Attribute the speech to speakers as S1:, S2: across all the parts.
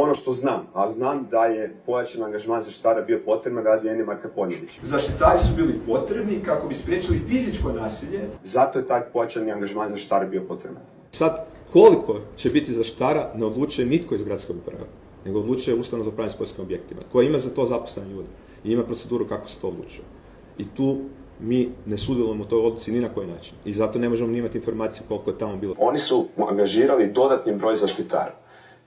S1: Ono što znam, a znam da je pojačan angažman zaštitara bio potreban radi Ene Marka Ponjelića.
S2: Zaštitari su bili potrebni kako bi spriječili fizičko nasilje.
S1: Zato je taj pojačani angažman zaštitara bio potreban.
S3: Sad, koliko će biti zaštitara ne odlučuje nitko iz gradskog uprave, nego odlučuje Ustanova za upravljanje sportskim objektima, koja ima za to zaposlene ljude i ima proceduru kako se to odlučuje. I tu mi ne sudjelujemo u toj odluci ni na koji način. I zato ne možemo ni imati informaciju koliko je tamo bilo.
S1: Oni su angažirali dodatni broj zaštitara.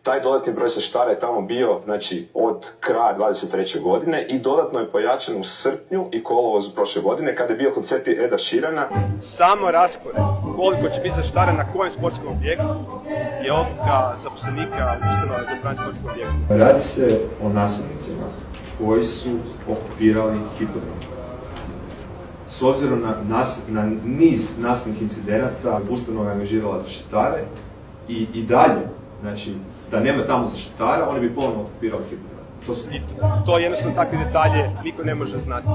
S1: Taj dodatni broj zaštitara je tamo bio, znači, od kraja 23. godine i dodatno je pojačan u srpnju i kolovozu prošle godine kada je bio koncert Eda Sheerana.
S4: Samo raspored koliko će biti zaštitara na kojem sportskom objektu je odluka zaposlenika Ustanove za upravljanje sportskim objektima.
S2: Radi se o nasilnicima koji su okupirali hipodrom. S obzirom na niz nasilnih incidenata, ustanova je angažirala zaštitare i dalje, znači, da nema tamo zaštitara, oni bi ponovno okupirali hipodrom.
S4: To jednostavno takve detalje niko ne može znati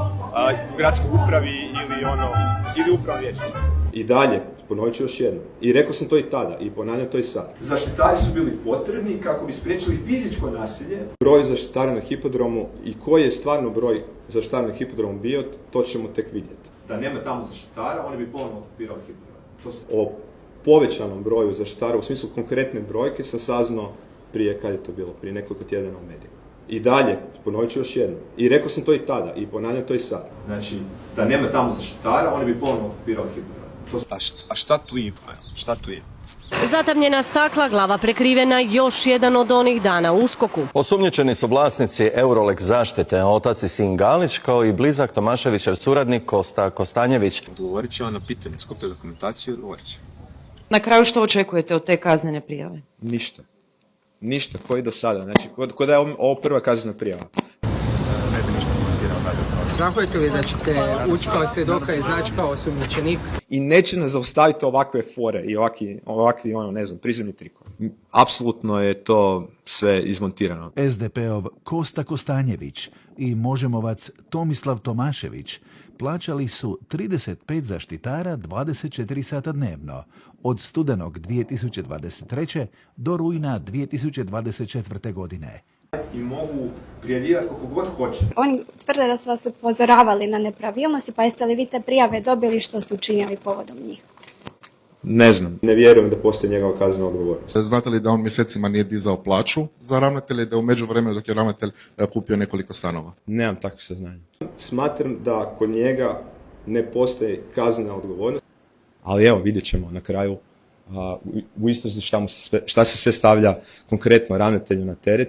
S4: u gradskoj upravi ili upravnom vijeću.
S3: I dalje, ponovit ću još jednom, i rekao sam to i tada, i ponavljam to i sad.
S2: Zaštitari su bili potrebni kako bi spriječili fizičko nasilje.
S3: Broj zaštitara na hipodromu i koji je stvarno broj zaštitara na hipodromu bio, to ćemo tek vidjeti.
S2: Da nema tamo zaštitara, oni bi ponovno okupirali hipodrom.
S3: O povećanom broju zaštitara, u smislu konkretne brojke, sam saznao prije, kad je to bilo, prije nekoliko tjedana u medijima. I dalje, ponovit ću još jednom, i rekao sam to i tada, i ponavljam to i sad.
S2: Znači, da nema tamo zaštitara, oni bi ponovno okupirali hipodrom.
S5: A šta tu ima? Šta tu ima?
S6: Zatamnjena stakla, glava prekrivena, još jedan od onih dana u USKOK-u.
S7: Osumnjičeni su vlasnici Eurolex zaštite, otac i sin Galić, kao i blizak Tomaševićev suradnik Kosta Kostanjević.
S5: Odgovorit će on na pitanje, skupio dokumentaciju i odgovorit će.
S8: Na kraju što očekujete od te kaznene prijave?
S3: Ništa. Ništa, koji do sada. Znači, ko da je ovo prva kaznena prijava.
S5: Ne bi ništa komentirao dalje.
S9: Strahujete li da ćete ući kao svjedoka i izaći kao osumnjičenik?
S3: I neće nas zaustaviti ovakve fore i ovakvi prizemni trikovi. Apsolutno je to sve izmontirano.
S10: SDP-ov Kosta Kostanjević i Možemovac Tomislav Tomašević plaćali su 35 zaštitara 24 sata dnevno, od studenog 2023. do rujna 2024. godine.
S2: I mogu prijavljivati koliko god hoće.
S11: Oni tvrde da su vas upozoravali na nepravilnosti, pa jeste li vi te prijave dobili, što su učinili povodom njih?
S3: Ne znam. Ne vjerujem da postoji njegova kaznena odgovornost.
S5: Znate li da on mjesecima nije dizao plaću za ravnatelja i da je u međuvremenu dok je ravnatelj kupio nekoliko stanova?
S3: Nemam takvih saznanja. Smatram da kod njega ne postoji kaznena odgovornost. Ali evo, vidjet ćemo na kraju u istrazi šta se sve stavlja konkretno ravnatelju na teret.